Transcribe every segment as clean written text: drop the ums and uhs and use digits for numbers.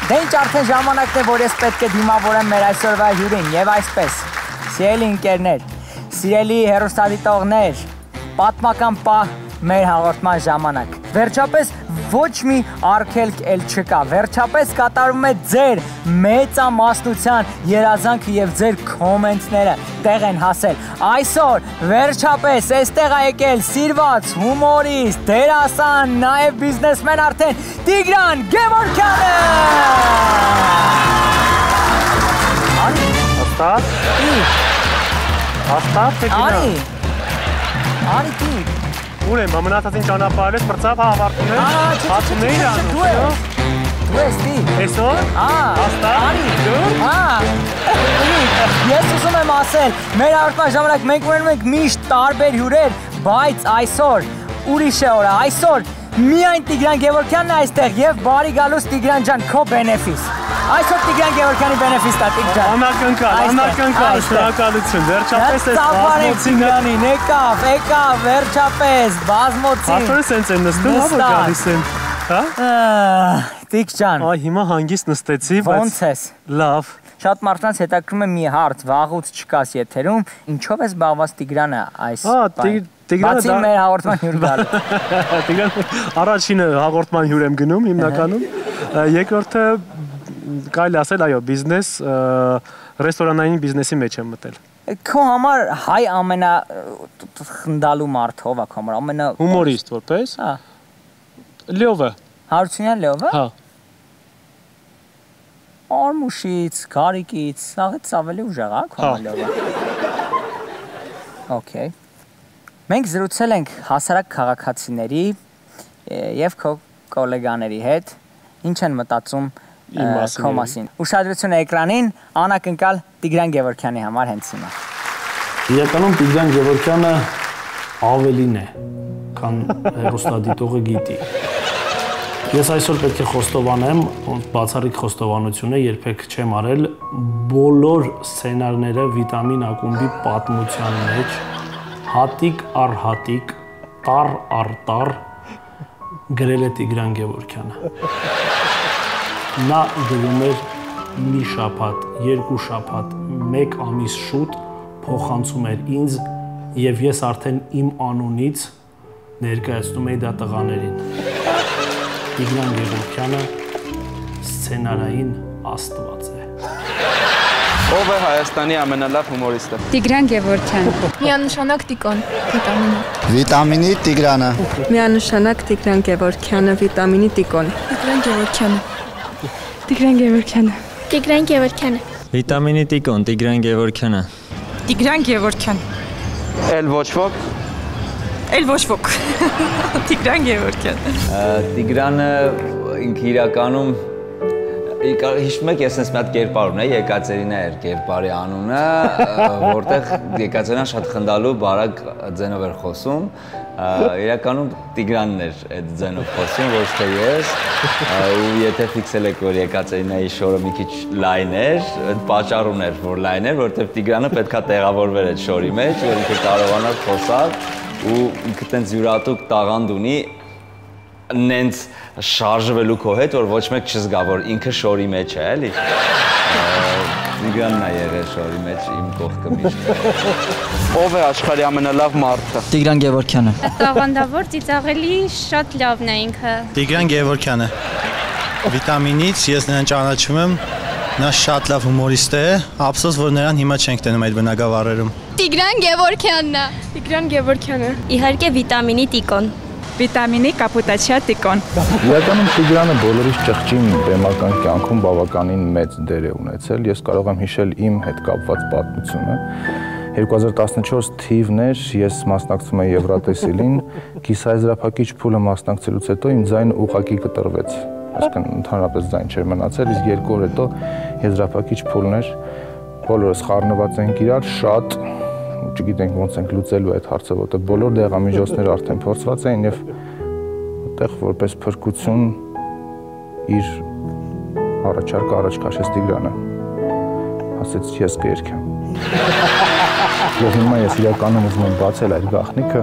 Դե ինչ արդեն ժամանակն է, որ ես պետք է դիմավորեմ մեր այսօրվա հյուրին եւ այսպես։ Սիրելի ընկերներ, սիրելի հեռուստադիտողներ, պատմական պահ մեր հաղորդման ժամանակ։ Վերջապես ոչ մի արգելք էլ չկա։ Վերջապես կատարում է ձեր մեծամասնության երազանքը եւ ձեր կոմենտները տեղ են հասել։ Այսօր վերջապես այստեղ է եկել սիրված հումորիստ, դերասան, նաեւ բիզնեսմեն արդեն Տիգրան Գևորգյանը։ Հաստատ։ Հաստատ թե գնա։ Արի Տիգ։ Ուր եմ, մնացածին ճանապարհել ես, պրծավ հավարտում ես, հացումներ անում։ Դու ես Տիգ։ Այսօր։ Հաստատ։ Ես ուզում եմ ասել, մեր հաղորդման ժամանակ մենք ունենում ենք միշտ տարբեր հյուրեր, բայց այսօր ուրիշ է օրը, այսօր միայն Տիգրան Գևորգյանն է այստեղ եւ բարի գալուս Տիգրան ջան, քո բենեֆիս։ Այսօր Տիգրան Գևորգյանի բենեֆիսն է Տիգ ջան։ Անակնկալ, շնորհակալություն, վերջապես ես բազմոցին եկավ, վերջապես, բազմոցին։ Արդյոք սենց են նստում, հա որ գալիս են, հա։ Տիգ ջան։ Այ հիմա հանգիստ նստեցի, բայց ոնց ես։ Լավ։ Շատ մարդկանց հետաքրում է մի հարց, վաղուց չկաս եթերում, ինչով է զբաղված Տիգրանը այս բանը։ Բացի մեր հաղորդման հյուր գալու։ Տիգրան, առաջինը հաղորդման հյուր եմ գնում հիմնականում, երկրորդը կարելի ասել, այո, բիզնես, ռեստորանային բիզնեսի մեջ եմ մտել։ Քո համար հայ ամենախնդալու մարդ ով է քո համար, ամենա հումորիստ որպես։ Հա։ Լյովը։ Հարությունյան Լյովը։ Հա։ Արմուշից, Գարիկից, սաղից ավելի ուժեղ է քո համար Լյովը։ Okay։ Մենք զրուցել ենք հասարակ քաղաքացիների եւ քո գոլեգաների հետ, ինչ են մտածում քո մասին։ Ուշադրություն էկրանին, անակնկալ Տիգրան Գևորգյանի համար հենց հիմա։ Իրականում Տիգրան Գևորգյանը ավելին է, քան հեռուստադիտողը գիտի։ Ես այսօր պետք է խոստովանեմ, բացառիկ խոստովանություն է, երբեք չեմ արել, բոլոր սցենարները վիտամին ակումբի պատմության մեջ հատիկ առ հատիկ, տար առ տար գրել է Տիգրան Գևորգյանը։ Նա գրում էր մի շաբաթ, երկու շաբաթ, մեկ ամիս շուտ փոխանցում էր ինձ եւ ես արդեն իմ անունից ներկայացնում էի դա տղաներին։ Տիգրան Գևորգյանը սցենարային աստված է։ Ով է Հայաստանի ամենալավ հումորիստը։ Տիգրան Գևորգյանը։ Միանշանակ Տիկոն, վիտամինի։ Վիտամինի Տիգրանը։ Միանշանակ Տիգրան Գևորգյանը, վիտամինի Տիկոն։ Տիգրան Գևորգյանը։ Տիգրան Գևորգյանը։ Տիգրան Գևորգյանը։ Վիտամինի Տիկոն, Տիգրան Գևորգյանը։ Տիգրան Գևորգյան։ Էլ ոչ ոք։ Էլ ոչ ոք։ Տիգրան Գևորգյան։ Տիգրանը ինքը իրականում հիշում եք, ես ես մի հատ կերպար ունեի, Եկատերինա էր կերպարի անունը, որտեղ Եկատերինան շատ խնդալու բարակ ձենով էր խոսում, իրականում Տիգրանն էր այդ ձենով խոսում, ոչ թե ես, ու եթե ֆիքսել եք, որ Եկատերինայի շորը մի քիչ լայն էր, այդ պատճառն էր, որ լայն էր, որտեղ Տիգրանը պետքա տեղավորվեր այդ շորի մեջ, որ ինքը կարողանար խոսալ, ու ինքը տենց յուրատուկ տաղանդ ունի, նենց շարժվելու քո հետ, որ ոչ մեկ չզգա, որ ինքը շորի մեջ է, էլի։ Տիգրանն է եղել շորի մեջ իմ կողքը միշտ։ Ով է աշխարհի ամենալավ մարդը։ Տիգրան Գևորգյանը։ Տաղանդավոր ծիծաղելի շատ լավն է ինքը։ Տիգրան Գևորգյանը։ Վիտամինից ես նրան ճանաչում եմ, նա շատ լավ հումորիստ է, ափսոս որ նրան հիմա չենք տենում այդ բնակավարերում։ Տիգրան Գևորգյանն է։ Տիգրան Գևորգյանը։ Իհարկե վիտամինի Տիկոն։ Վիտամինի կապուտաչիա Տիկոն։ Իրականում Տիգրանը բոլորից ճղճին բեմական կյանքում բավականին մեծ դեր է ունեցել։ Ես կարող եմ հիշել իմ հետ կապված պատմությունը։ 2014 թիվն էր, ես մասնակցում էի Եվրատեսիլին, կիսաեզրափակիչ փուլը մասնակցելուց հետո իմ ձայնը ուղղակի կտրվեց։ Այսինքն ընդհանրապես ձայն չէր մնացել, իսկ 2 օր հետո եզրափակիչ փուլն էր, բոլորս խառնված ենք իրար, շատ չգիտենք ոնց ենք լուծելու այդ հարցը, որտեղ բոլոր դեղամիջոցները արդեն փորձված էին եւ այդտեղ որպես փրկություն իր առաջարկը առաջ քաշեց Տիգրանը։ Ասեց ես կերքեմ։ Եվ հիմա ես իրականում ուզում եմ բացել այդ գաղտնիքը,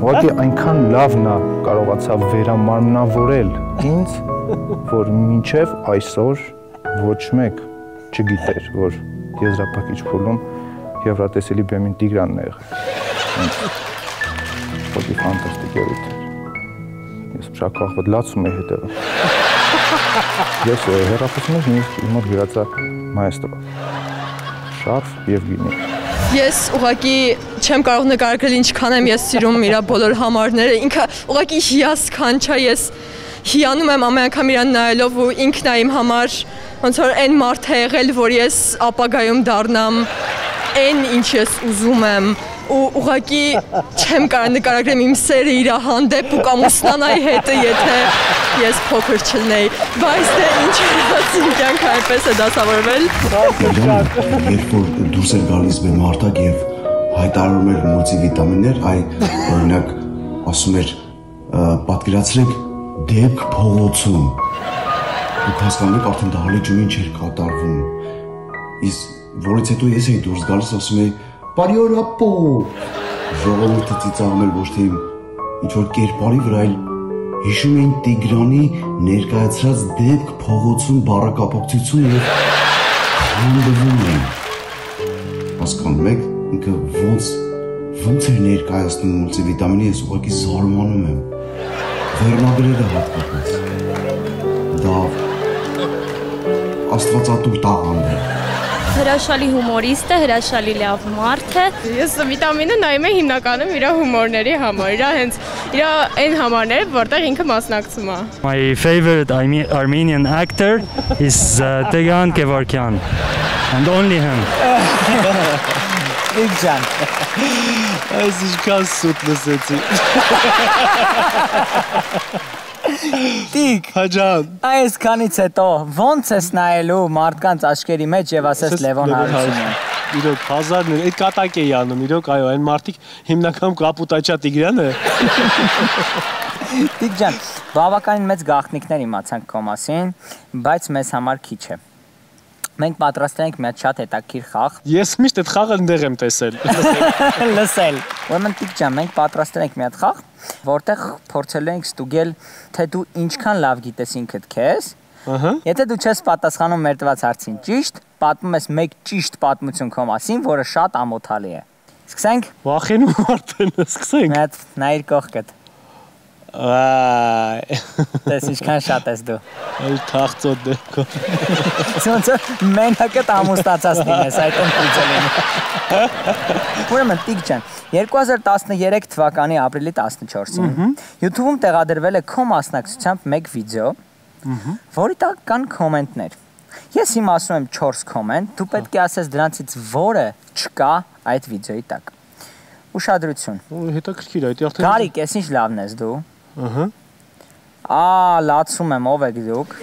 ուղղակի այնքան լավն է կարողացավ վերամանավորել ինձ, որ մինչև այսօր ոչ մեկ չգիտեր, որ եզրափակիչ փուլում Եվրատեսիլի բեմին Տիգրանն է եղել։ Ոդի ֆանտաստիկ երևույթ էր։ Ես շատ կախված լացում էի հետևը։ Ես հեռախոսում նույնիսկ իմ մոտ գրած է մայեստրո։ Շարֆ եւ գինի։ Ես ուղղակի չեմ կարող նկարագրել ինչքան եմ ես սիրում իր բոլոր համարները, ինքը ուղղակի հիասքանչ է, ես հիանում եմ ամեն անգամ իրան նայելով ու ինքն է իմ համար ոնց որ այն մարդ է եղել, որ ես ապագայում դառնամ այն ինչ ես ուզում եմ ու ուղղակի չեմ կարող նկարագրեմ իմ սերը իր հանդեպ ու կամ ուսնանայի հետը, եթե ես փոքր չլնեի, բայց դե ինչ իմ կյանքը այնպես է դասավորվել։ Երբ որ դուրս էր գալիս բեմարտակ եւ հայտարարում էր մուլտիվիտամիններ, օրինակ ասում էր պատկերացրեք դեպք փողոցում, դուք հասկանում եք արդեն դահլիճում ինչ էր կատարվում, իսկ որից հետո ես էի դուրս գալիս ասում էի բարի օր ապո, ժողովուրդը ծիծաղում էր ոչ թե ինչ-որ կերպարի վրա, այլ հիշում էին Տիգրանի ներկայացրած դեպք փողոցում բառակապակցություն եւ խանդվում էին։ Հասկանում եք, ինքը ոնց էր ներկայացնում մուլտիվիտամինի, ես ուղղակի զարմանում եմ։ Վերնագրերը հատկապես։ Դա աստվածատուր տաղանդ է։ Հրաշալի հումորիստ է, հրաշալի լավ մարդ է։ Ես վիտամինը նայում եմ հիմնականում իր հումորների համար, իր այն համարները, որտեղ ինքը մասնակցում է։ My favorite Armenian actor is Tigran Kevorkian and only him. Տիգրան։ Այս ինչքան սուտ լսեցի։ Տիգ, հաջան։ այս քանից հետո ոնց ես նայելու մարդկանց աչքերի մեջ եւ ասես Լևոն Հարությունյան։ Իրոք հազարներ, այդ կատակ էի անում, իրոք այո, այն մարդիկ հիմնականում կապուտաչա Տիգրանը։ Տիգրան, բավականին մեծ գաղտնիքներ իմացանք քո մասին, բայց մեզ համար քիչ է։ Մենք պատրաստել ենք մի հատ շատ հետաքրքիր խաղ։ Ես միշտ այդ խաղը ընդեղ եմ տեսել։ Լսել։ Ուրեմն Տիգրան, մենք պատրաստել ենք մի հատ խաղ, որտեղ փորձելու ենք ստուգել, թե դու ինչքան լավ գիտես ինքդ քեզ։ Եթե դու չես պատասխանում մեր տված հարցին ճիշտ, պատմում ես մեկ ճիշտ պատմություն քո մասին, որը շատ ամոթալի է։ Սկսենք։ Վախենում արդեն, սկսենք։ Մի հատ նայիր կողքդ։ Տես ինչքան շատ ես դու։ Այլ թաղծոտ դեպքով։ Ոնց մենակդ ամուսնացած լինես այդ ընդուծելին։ Ուրեմն Տիգրան, 2013 թվականի ապրիլի 14-ին YouTube-ում տեղադրվել է քո մասնակցությամբ մեկ վիդեո, որի տակ կան կոմենտներ։ Ես հիմա ասում եմ 4 կոմենտ, դու պետք է ասես դրանցից որը չկա այդ վիդեոյի տակ։ Ուշադրություն։ Հետաքրքիր է, այդ արդեն։ Գարիկ, ես ինչ լավն ես դու։ Լացում եմ, ով եք դուք։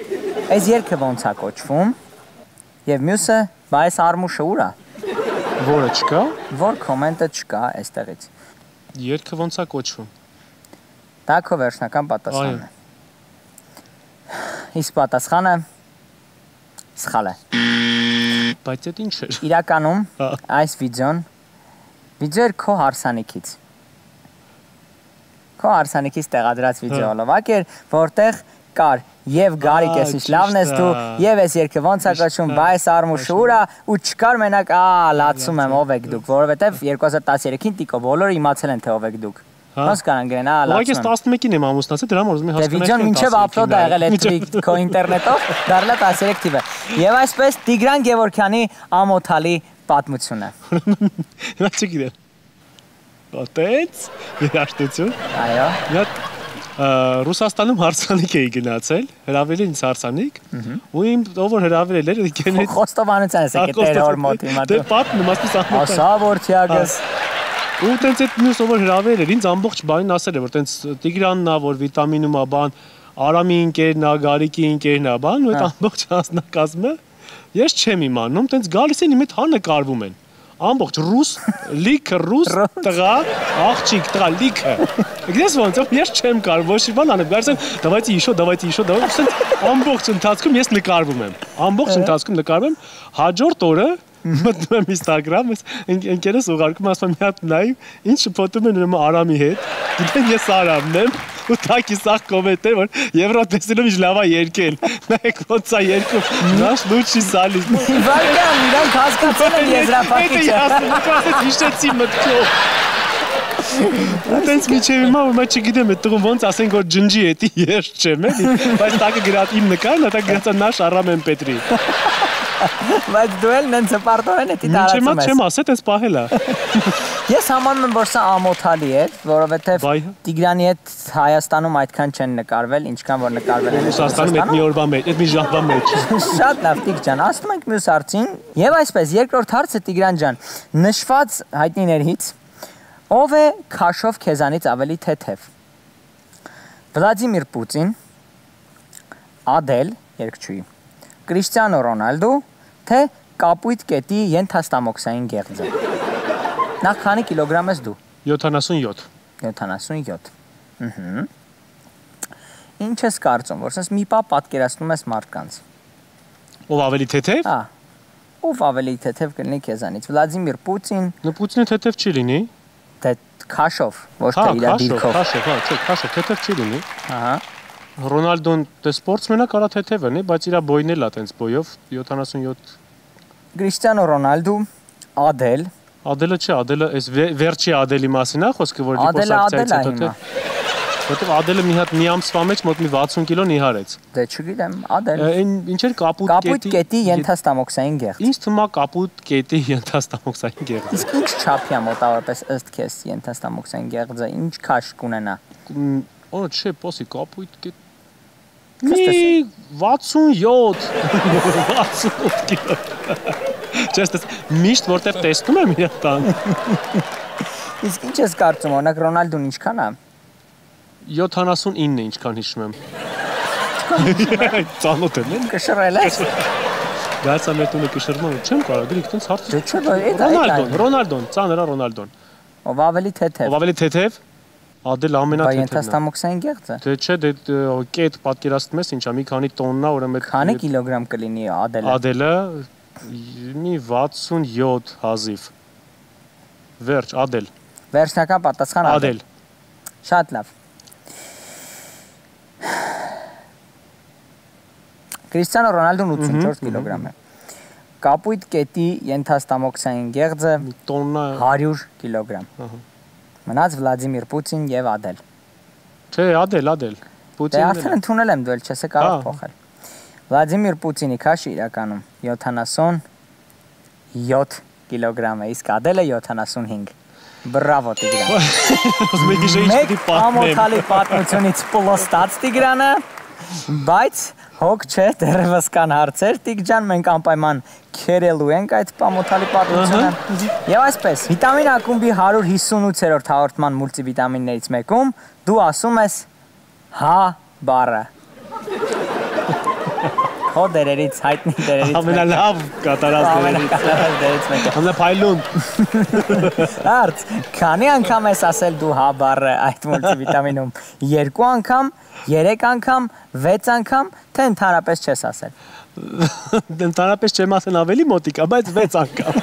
Այս երգը ոնց է կոչվում։ Եվ մյուսը, բայց արմուշը ուր է։ Որը չկա։ Որ կոմենտը չկա այստեղից։ Երգը ոնց է կոչվում։ Դա քո վերջնական պատասխանն է։ Իսկ պատասխանը սխալ է։ Բայց այդ ինչ էր։ Իրականում այս վիդեոն էր քո հարսանիքից։ Քո հարսանիքից տեղադրած վիդեոլովակ էր, որտեղ կար եւ Գարիկ ես ինչ լավն ես դու, եւ այս երգը ոնց է կոչվում, բայց արմուշը ուր է, ու չկար մենակ լացում եմ, ով եք դուք, որովհետեւ 2013-ին տիկո բոլորը իմացել են թե ով եք դուք։ Ոնց կարան գրեն, լացում եմ։ Ես 11-ին եմ ամուսնացել, դրա համար ուզում եմ հասկանալ։ Վիդեոն մինչև ապլոդ է եղել այդ քո ինտերնետով, դառնա 13 թիվը։ Եւ այսպես Տիգրան Գևորքյանի ամոթալի պատմությունը։ Հիմա չգիտեմ։ Ոտեց, երաշտություն։ Այո։ Մի հատ Ռուսաստանում հարսանիք էի գնացել, հրավիրել ինձ հարսանիք, ու իմ ով որ հրավիրել էր եկել Խոստովանության ես եկել տերոր մոտ հիմա։ Դե պատմում, ասես ամոթալ։ Ասա որթիագս։ Ու տենց այդ մյուս ով որ հրավիրել էր, ինձ ամբողջ բանին ասել է, որ տենց Տիգրանն է, որ վիտամինում է բան, Արամի ընկերն է, Գարիկի ընկերն է, բան, ու այդ ամբողջ հասնակազմը ես չեմ իմանում, տենց գալիս են իմ հետ հանկարվում են։ Ամբողջ ռուս, լիքը ռուս, տղա, աղջիկ, տղա, լիքը։ Գիտես ոնց, ես չեմ կարող ոչ մի բան անեմ, գարցեմ, давайте еще, ամբողջ ընթացքում ես նկարվում եմ։ Ամբողջ ընթացքում նկարվում եմ, հաջորդ օրը մտնում եմ Instagram, ընկերս ուղարկում ասում մի հատ նայ, ինչ շփոթում են ուրեմն Արամի հետ։ Գիտեն ես Արամն եմ, ու տակի սաղ կոմենտեր, որ Եվրոպեսինում ինչ լավա երկել։ Նայեք ոնց է երկում։ Նաշ լուչի սալիս։ Վայրան, իրանք հասկացել են եզրափակիչը։ Ասես հիշեցի մտքով։ Այդպես միջև հիմա որ մա չգիտեմ, այդ տղուն ոնց ասենք որ ջնջի էտի երբ չեմ, էլի, բայց տակը գրած իմ նկարն, տակ գրած է Նաշ Արամեն Պետրի։ Բայց դու էլ նենց հպարտորեն էտի տարածում ես։ Չեմ ասել, այս պահել է։ Ես համանում եմ, որ սա ամոթալի է, որովհետև Տիգրանի հետ Հայաստանում այդքան չեն նկարվել, ինչքան որ նկարվել են Ռուսաստանում այդ մի օրվա մեջ, այդ մի ժամվա մեջ։ Շատ լավ, Տիգ ջան, ասում ենք մյուս հարցին, եւ այսպես, երկրորդ հարցը Տիգրան ջան, նշված հայտնիներից ով է քաշով քեզանից ավելի թեթև։ Վլադիմիր Պուտին, Ադել, երկչուի, Կրիշտիանո Ռոնալդո, թե կապույտ կետի ենթաստամոքսային գեղձը։ Նախ քանի կիլոգրամ ես դու։ 77։ 77։ Ինչ ես կարծում, որ sense մի պա պատկերացնում ես մարդկանց։ Ով ավելի թեթև։ Հա։ Ով ավելի թեթև կլինի քեզանից։ Վլադիմիր Պուտին։ Պուտինը թեթև չի լինի։ Թե քաշով, ոչ թե իր դիրքով։ Քաշով, հա, չէ, քաշով թեթև չի լինի։ Ահա։ Ռոնալդոն դե սպորտսմենը կարա թեթև լինի, բայց իր բոյն էլ է տենց բոյով 77։ Կրիշտիանո Ռոնալդո, Ադել։ Ադելը չէ, Ադելը այս վերջի Ադելի մասին է խոսքը, որ դիպոսակցիայից հետո թե որտեվ Ադելը մի հատ մի ամսվա մեջ մոտ մի 60 կիլո նիհարեց։ Դե չգիտեմ, Ադել։ Ինչ էր կապույտ կետի ենթաստամոքսային գեղձ։ Ինձ թվում է կապույտ կետի ենթաստամոքսային գեղձ։ Իսկ ինչ չափ է մոտավորապես ըստ քեզ ենթաստամոքսային գեղձը, ինչ քաշ կունենա։ Օ, չէ, պոսի կապույտ կետ։ Մի 67 կիլո։ Չես միշտ որտեղ տեսնում եմ իր տան։ Իսկ ինչ ես կարծում, օրինակ Ռոնալդոն ինչքան է։ 79 ինչքան հիշում եմ։ Ծանոթ եմ, էլի։ Կշռել ես։ Գալիս է մեր տունը կշռնում, չեմ կարող, գրիք տենց հարց։ Դե չէ, Ռոնալդոն, ծանր է Ռոնալդոն։ Ով ավելի թեթև։ Ով ավելի թեթև։ Ադել ամենաթեթևն է։ Բայց ենթաստամոքսային գեղձը։ Դե չէ, դե կետ պատկերացնում ես ինչա, մի քանի տոննա, ուրեմն քանի կիլոգրամ կլինի Ադելը։ Ադելը մի 67 հազիվ։ Վերջ, Ադել։ Վերջնական պատասխան Ադել։ Շատ լավ։ Կրիշտիանո Ռոնալդոն 84 կիլոգրամ է։ Կապույտ կետի ենթաստամոքսային գեղձը տոննա 100 կիլոգրամ։ Մնաց Վլադիմիր Պուտին եւ Ադել։ Չէ, Ադել։ Դե արդեն ընդունել եմ, դու էլ չես կարող փոխել։ Վլադիմիր Պուտինի քաշը իրականում 77 կիլոգրամ է, իսկ Ադելը 75։ Բրավո Տիգրան։ Մեկ ամոթալի պատմությունից պլոստած Տիգրանը, բայց հոգ չէ, դեռևս կան հարցեր, Տիգ ջան, մենք անպայման քերելու ենք այդ ամոթալի պատմությունը։ Եվ այսպես, վիտամին ակումբի 158-րդ հաղորդման մուլտիվիտամիններից մեկում դու ասում ես հա բառը։ Քո դերերից, հայտնի դերերից ամենալավ կատարած դերերից մեկը։ Ամենափայլուն։ Արդ, քանի անգամ ես ասել դու հա բառը այդ մուլտիվիտամինում։ 2 անգամ, 3 անգամ, 6 անգամ, թե ընդհանրապես չես ասել։ Ընդհանրապես չեմ ասել ավելի մոտիկ, բայց 6 անգամ։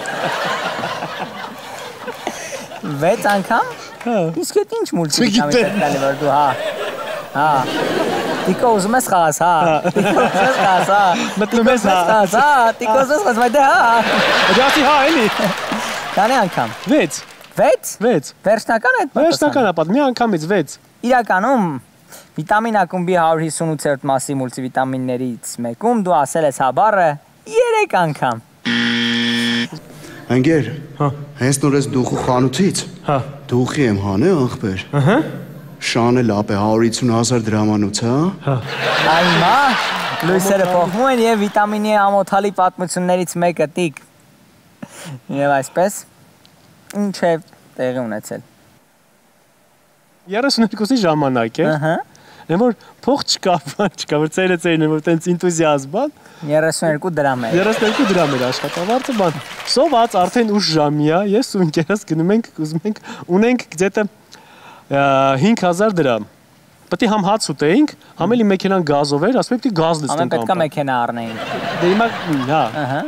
6 անգամ։ Իսկ այդ ինչ մուլտիվիտամին է տալի որ դու հա։ Հա։ Տիկո ուզում ես խաղաս, հա։ Տիկո ուզում ես խաղաս, հա։ Մտնում ես հա։ Հա, տիկո ուզում ես խաղաս, բայց դե հա։ Դասի հա, էլի։ Քանի անգամ։ 6։ 6։ Վերջնական այդ պատասխանը։ Վերջնական է, մի անգամից 6։ Իրականում վիտամին ակումբի 158-րդ մասի մուլտիվիտամիններից մեկում դու ասել ես հա բառը 3 անգամ։ Ընկեր, հենց նոր ես դուխու խանութից։ Հա։ Դուխի եմ հանե ախպեր։ Ահա։ Շանը լապ է 150,000 դրամանոց, հա։ Հա։ Այմա, լույսերը փոխվում են եւ վիտամինի ամոթալի պատմություններից մեկը Տիկ։ Եվ այսպես ինչ է տեղի ունեցել։ 32-ի ժամանակ է։ Ահա։ Եմ որ փող չկա, որ ծերն որ տենց ինտուզիազմ բան 32 դրամ է 32 դրամ էր աշխատավարձը բան սոված արդեն ուշ ժամի է ես ու ընկերս գնում ենք ուզում ենք ունենք где-то 5000 դրամ պետք է համ հաց ուտեինք համ էլի մեքենան գազով էր ասում պետք է գազ լցնենք ամեն պետք է մեքենա առնեինք դե հիմա հա ահա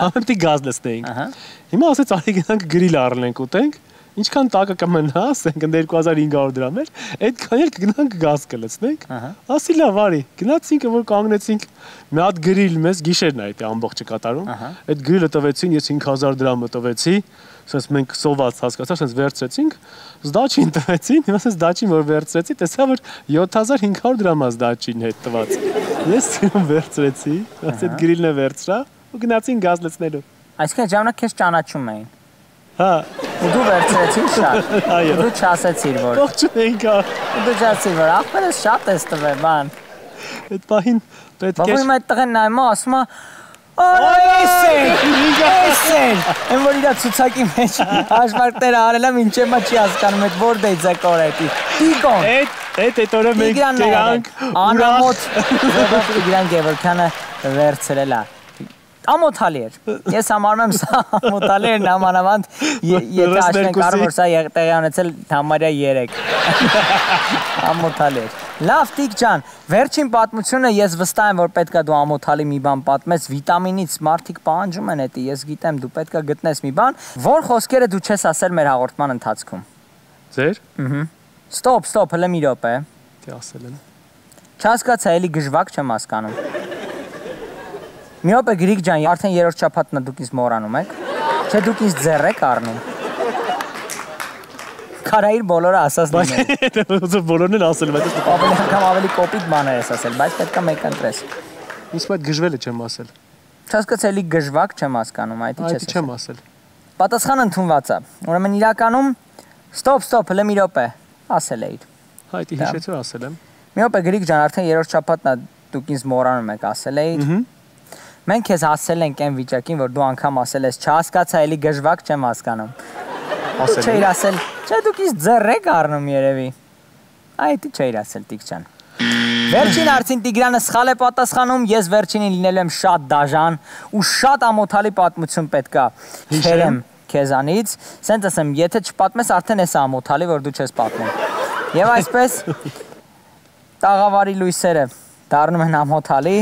համ պետք է գազ լցնեինք հիմա ասեց արի գնանք գրիլ առնենք ուտենք ինչքան տակը կմնա, ասենք 2500 դրամ էր, այդքան էլ կգնանք գազ կլցնենք։ Ասի լավ, արի, գնացինք, որ կանգնեցինք, մի հատ գրիլ մեզ գիշերն է այդ ամբողջը կատարում։ Այդ գրիլը տվեցին, ես 5000 դրամը տվեցի, ասես մենք սոված հասկացա, ասես վերցրեցինք, զդաչին տվեցին, հիմա ասես զդաչին որ վերցրեցի, տեսա որ 7500 դրամ է զդաչին հետ տված։ Ես ցույց վերցրեցի, ասես այդ գրիլն է վերցրա ու գնացին գազ լցնելու։ Այսինքն ժամանակ քեզ ճանաչում էին։ Հա, ու դու վերցրեցիր շատ։ Այո։ Դու չասեցիր որ։ Ողջույն ինքա։ Դու չասեցիր որ ախպերս շատ ես տվել, բան։ Այդ պահին պետք է։ Բավարար իմ այդ տղեն նայում է, ասում է Էսեն, եմ որ իրա ցուցակի մեջ հաշվարկները արել եմ, ինչե՞ մա չի հասկանում այդ որ դեյձակոր է դի։ Տիգոն։ Այդ օրը մենք կերանք անամոթ Տիգրան Գևորգյանը վերցրել է։ Ամոթալի էր։ Ես համարում եմ սա ամոթալի էր նամանավանդ եթե աշխեն կարող որ սա տեղի ունեցել համարյա 3։ Ամոթալի էր։ Լավ Տիկ ջան, վերջին պատմությունը ես վստահ եմ որ պետքա դու ամոթալի մի բան պատմես, վիտամինից մարդիկ պահանջում են էդի, ես գիտեմ դու պետքա գտնես մի բան, որ խոսքերը դու չես ասել մեր հաղորդման ընթացքում։ Ձեր։ Ստոպ, հələ մի րոպե։ Թե ասել եմ։ Չհասկացա, էլի գժվակ չեմ հասկանում։ Մի րոպե Գրիգ ջան, արդեն երրորդ շաբաթն է դուք ինձ մոռանում եք։ Չէ դուք ինձ ձեռ եք առնում։ Կարայիր բոլորը ասած լինել։ Բոլորն են ասել, բայց ավելի անգամ ավելի կոպիտ բաներ ես ասել, բայց պետք է մեկ ընտրես։ Իսկ այդ գժվելը չեմ ասել։ Չհասկացա, էլի գժվակ չեմ հասկանում, այդ ի՞նչ ես։ Այդ չեմ ասել։ Պատասխանը ընդունված է։ Ուրեմն իրականում ստոպ, հələ մի րոպե, ասել էիր։ Հայտի հիշեցի ասել եմ։ Մի րոպե Գրիգ ջան, արդեն երրորդ շաբաթն է դուք ինձ մոռանում եք, ասել էիր։ Մենք քեզ ասել ենք այն վիճակին, որ դու անգամ ասել ես, չհասկացա, էլի գժվակ չեմ հասկանում։ Ասել չէիր ասել, չէ դուք ինձ ձեռ եք առնում երևի։ Այդ չէիր ասել Տիկ ջան։ Վերջին հարցին Տիգրանը սխալ է պատասխանում, ես վերջինին լինելու եմ շատ դաժան ու շատ ամոթալի պատմություն պետքա հիշեմ քեզանից, սենց ասեմ, եթե չպատմես արդեն էս ամոթալի, որ դու չես պատմում։ Եվ այսպես տաղավարի լույսերը դառնում են ամոթալի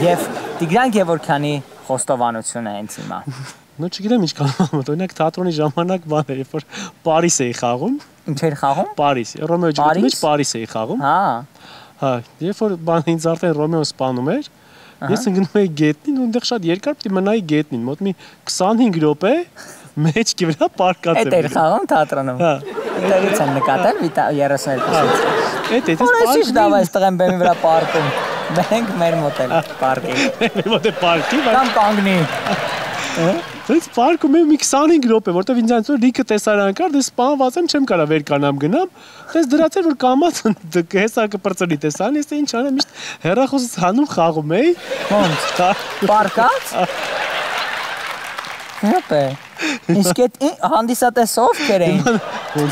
եւ Տիգրան Գևորգյանի խոստովանությունը հենց հիմա։ Նո չգիտեմ ինչքան ամոթ, օրինակ թատրոնի ժամանակ բան էր, երբ որ Պարիս էի խաղում։ Ինչ էր խաղում։ Պարիս, Ռոմեո Ջուլիետի մեջ Պարիս էի խաղում։ Հա, երբ որ բան ինձ արդեն Ռոմեոն սպանում էր, ես ընկնում էի գետնին ու այնտեղ շատ երկար պիտի մնայի գետնին, մոտ մի 25 րոպե մեջքի վրա պարկած եմ։ Էդ էր խաղում թատրոնում։ Հա։ Այդտեղից եմ նկատել 32-ից։ Էդ Որոշիչ դավա այս տղեն բեմի վրա պարկում։ Մենք մեր մոտ էլ պարկի։ Մեր մոտ է պարկի, կամ կանգնի։ Դες պարկում եմ մի 25 րոպե, որտեվ ինձ այնց որ լիքը տեսարան կար, դες սպանված եմ, չեմ կարա վեր կանամ գնամ։ Դες դրած էր որ կամած հեսա կպրծրի տեսան, ես ինչ անեմ, միշտ հեռախոսից հանում խաղում էի։ Ոնց։ Պարկած։ Հապե։ Իսկ այդ հանդիսատեսով կերեին։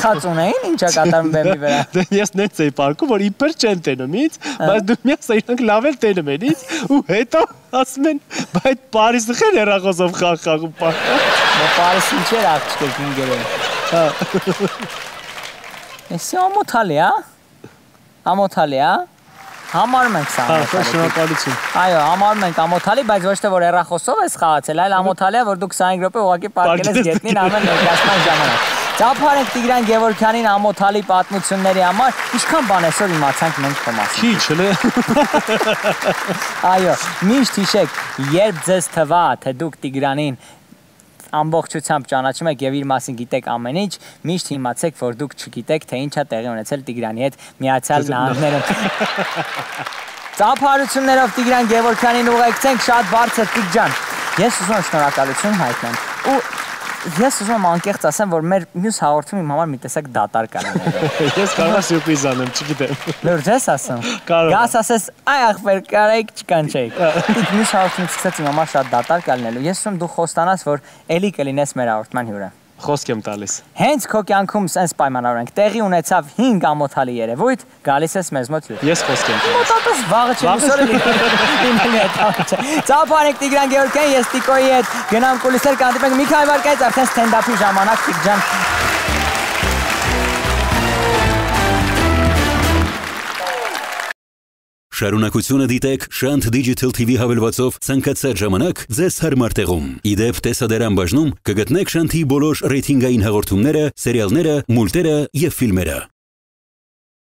Թաց ունեին ինչա կատարում բեմի վրա։ Դե ես նենց էի պարկում, որ իբր չեն տենում ինձ, բայց դու միասա իրանք լավ էլ տենում են ինձ, ու հետո ասում են, բայց Պարիսը խեր հեռախոսով խաղում պարկա։ Պարիսը ինչ էր աղջիկ ինգերեն։ Հա։ Էսի ամոթալի, հա։ Ամոթալի, հա։ Համարում ենք սա ամոթալի։ Շնորհակալություն։ Այո, համարում ենք ամոթալի, բայց ոչ թե որ հեռախոսով ես խաղացել, այլ ամոթալի է, որ դու 25 րոպե ուղղակի պարկել ես գետնին ամեն ներկայացման ժամանակ։ Ծափարենք Տիգրան Գևորգյանին ամոթալի պատմությունների համար, ինչքան բան այսօր իմացանք մենք քո մասին։ Քիչ, հələ։ Այո, միշտ հիշեք, երբ ձեզ թվա, թե դուք Տիգրանին ամբողջությամբ ճանաչում եք եւ իր մասին գիտեք ամեն ինչ, միշտ իմացեք, որ դուք չգիտեք, թե ինչ է տեղի ունեցել Տիգրանի հետ Միացյալ Նահանգներում։ Ծափարություններով Տիգրան Գևորգյանին ուղեկցենք շատ բարձր Տիկ ջան։ Ես ուզում եմ շնորհակալություն հայտնել։ Ու ես ուզում եմ անկեղծ ասեմ, որ մեր մյուս հաղորդումը իմ համար մի տեսակ դատարկ է։ Ես կարող եմ սյուրպրիզ անեմ, չգիտեմ։ Լուրջ ես ասում։ Կարող։ Գաս ասես, այ ախպեր, կարայք չկանչեիք։ Իսկ մյուս հաղորդումից սկսած իմ համար շատ դատարկ է լինելու։ Ես ուզում դու խոստանաս, որ էլի կլինես մեր հաղորդման հյուրը։ Խոսք եմ տալիս։ Հենց քո կյանքում սենց պայմանավորենք, տեղի ունեցավ 5 ամոթալի երևույթ, գալիս ես մեզ մոտ հյուր։ Ես խոսք եմ տալիս։ Մոտատես վաղը չի լուսորը լինի հետ։ Ծափարենք Տիգրան Գևորգյան, ես Տիկոյի հետ գնամ կուլիսներ կհանդիպենք մի քանի վայրկյանից արդեն ստենդափի ժամանակ Տիկ ջան։ Շարունակությունը դիտեք Շանթ Digital TV հավելվածով ցանկացած ժամանակ ձեզ հարմար տեղում։ Իդեպ տեսադարան բաժնում կգտնեք Շանթի բոլոր ռեյթինգային հաղորդումները, սերիալները, մուլտերը եւ ֆիլմերը։